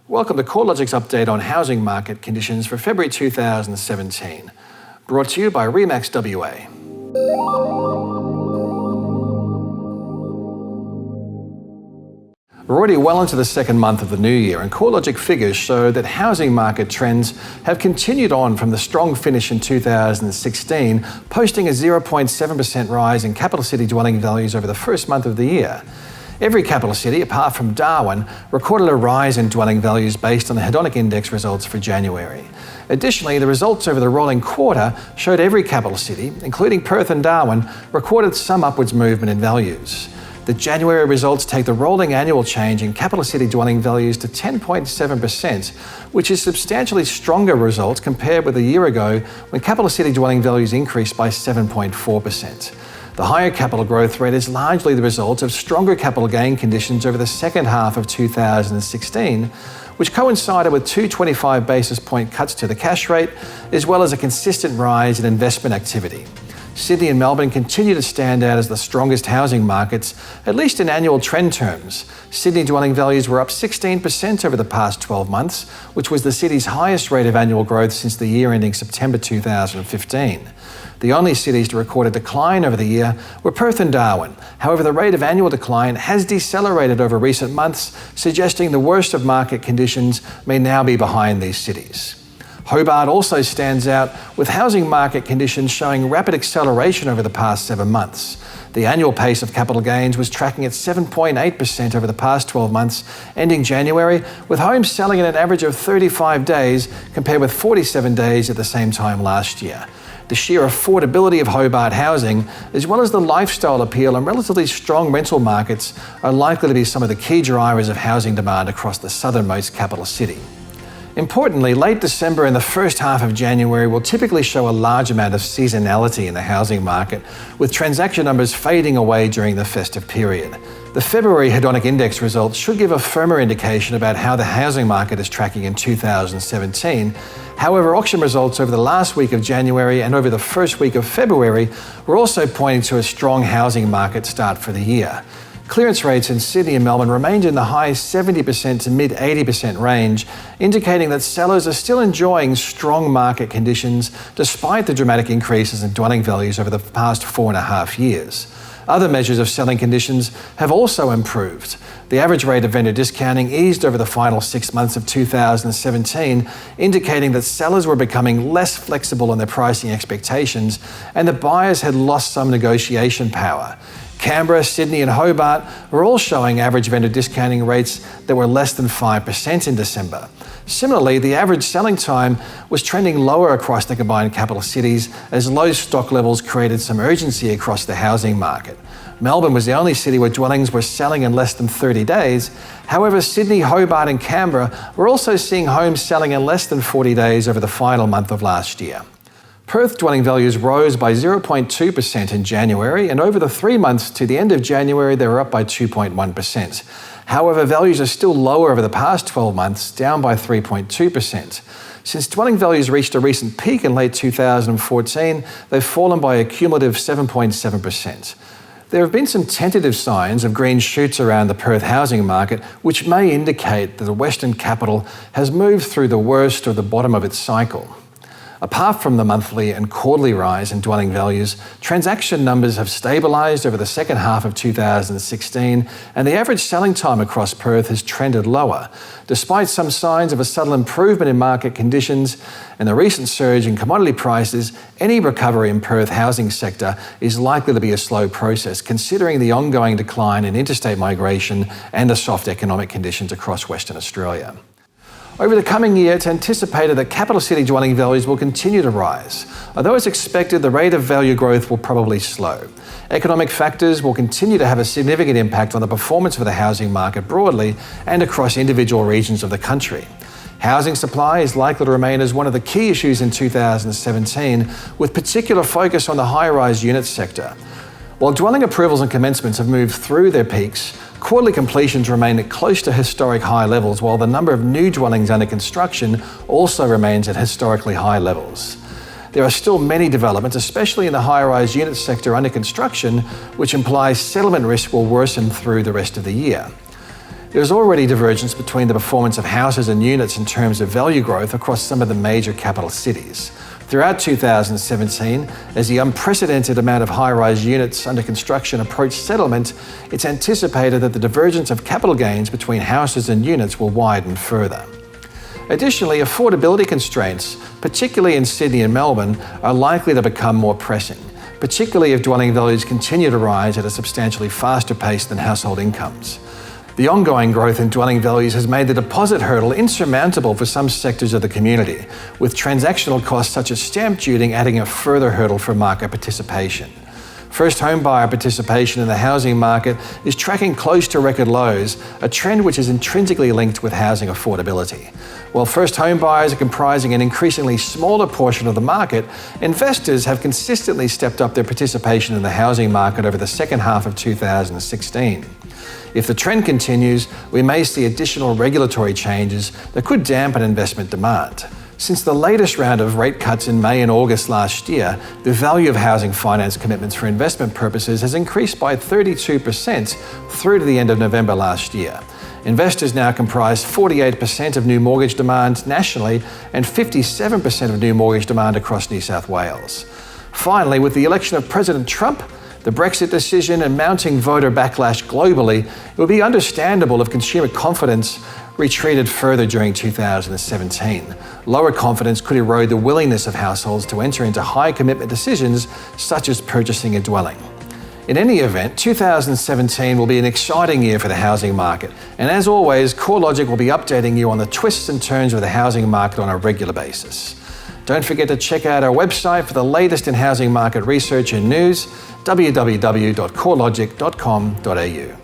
Welcome to CoreLogic's update on housing market conditions for February 2017, brought to you by RE/MAX WA. We're already well into the second month of the new year, and CoreLogic figures show that housing market trends have continued on from the strong finish in 2016, posting a 0.7% rise in capital city dwelling values over the first month of the year. Every capital city, apart from Darwin, recorded a rise in dwelling values based on the hedonic index results for January. Additionally, the results over the rolling quarter showed every capital city, including Perth and Darwin, recorded some upwards movement in values. The January results take the rolling annual change in capital city dwelling values to 10.7%, which is substantially stronger results compared with a year ago when capital city dwelling values increased by 7.4%. The higher capital growth rate is largely the result of stronger capital gain conditions over the second half of 2016, which coincided with 225 basis point cuts to the cash rate, as well as a consistent rise in investment activity. Sydney and Melbourne continue to stand out as the strongest housing markets, at least in annual trend terms. Sydney dwelling values were up 16% over the past 12 months, which was the city's highest rate of annual growth since the year ending September 2015. The only cities to record a decline over the year were Perth and Darwin. However, the rate of annual decline has decelerated over recent months, suggesting the worst of market conditions may now be behind these cities. Hobart also stands out, with housing market conditions showing rapid acceleration over the past 7 months. The annual pace of capital gains was tracking at 7.8% over the past 12 months, ending January, with homes selling at an average of 35 days compared with 47 days at the same time last year. The sheer affordability of Hobart housing, as well as the lifestyle appeal and relatively strong rental markets, are likely to be some of the key drivers of housing demand across the southernmost capital city. Importantly, late December and the first half of January will typically show a large amount of seasonality in the housing market, with transaction numbers fading away during the festive period. The February hedonic index results should give a firmer indication about how the housing market is tracking in 2017. However, auction results over the last week of January and over the first week of February were also pointing to a strong housing market start for the year. Clearance rates in Sydney and Melbourne remained in the high 70% to mid 80% range, indicating that sellers are still enjoying strong market conditions despite the dramatic increases in dwelling values over the past 4.5 years. Other measures of selling conditions have also improved. The average rate of vendor discounting eased over the final 6 months of 2017, indicating that sellers were becoming less flexible in their pricing expectations and that buyers had lost some negotiation power. Canberra, Sydney and Hobart were all showing average vendor discounting rates that were less than 5% in December. Similarly, the average selling time was trending lower across the combined capital cities as low stock levels created some urgency across the housing market. Melbourne was the only city where dwellings were selling in less than 30 days. However, Sydney, Hobart and Canberra were also seeing homes selling in less than 40 days over the final month of last year. Perth dwelling values rose by 0.2% in January, and over the 3 months to the end of January, they were up by 2.1%. However, values are still lower over the past 12 months, down by 3.2%. Since dwelling values reached a recent peak in late 2014, they've fallen by a cumulative 7.7%. There have been some tentative signs of green shoots around the Perth housing market, which may indicate that the Western capital has moved through the worst or the bottom of its cycle. Apart from the monthly and quarterly rise in dwelling values, transaction numbers have stabilised over the second half of 2016, and the average selling time across Perth has trended lower. Despite some signs of a subtle improvement in market conditions and the recent surge in commodity prices, any recovery in Perth housing sector is likely to be a slow process, considering the ongoing decline in interstate migration and the soft economic conditions across Western Australia. Over the coming year, it's anticipated that capital city dwelling values will continue to rise. Although it's expected the rate of value growth will probably slow. Economic factors will continue to have a significant impact on the performance of the housing market broadly and across individual regions of the country. Housing supply is likely to remain as one of the key issues in 2017, with particular focus on the high-rise unit sector. While dwelling approvals and commencements have moved through their peaks, quarterly completions remain at close to historic high levels, while the number of new dwellings under construction also remains at historically high levels. There are still many developments, especially in the high-rise unit sector under construction, which implies settlement risk will worsen through the rest of the year. There's already divergence between the performance of houses and units in terms of value growth across some of the major capital cities. Throughout 2017, as the unprecedented amount of high-rise units under construction approached settlement, it's anticipated that the divergence of capital gains between houses and units will widen further. Additionally, affordability constraints, particularly in Sydney and Melbourne, are likely to become more pressing, particularly if dwelling values continue to rise at a substantially faster pace than household incomes. The ongoing growth in dwelling values has made the deposit hurdle insurmountable for some sectors of the community, with transactional costs such as stamp duty adding a further hurdle for market participation. First home buyer participation in the housing market is tracking close to record lows, a trend which is intrinsically linked with housing affordability. While first home buyers are comprising an increasingly smaller portion of the market, investors have consistently stepped up their participation in the housing market over the second half of 2016. If the trend continues, we may see additional regulatory changes that could dampen investment demand. Since the latest round of rate cuts in May and August last year, the value of housing finance commitments for investment purposes has increased by 32% through to the end of November last year. Investors now comprise 48% of new mortgage demand nationally and 57% of new mortgage demand across New South Wales. Finally, with the election of President Trump, the Brexit decision and mounting voter backlash globally, it would be understandable if consumer confidence retreated further during 2017. Lower confidence could erode the willingness of households to enter into high commitment decisions such as purchasing a dwelling. In any event, 2017 will be an exciting year for the housing market, and as always, CoreLogic will be updating you on the twists and turns of the housing market on a regular basis. Don't forget to check out our website for the latest in housing market research and news, www.corelogic.com.au.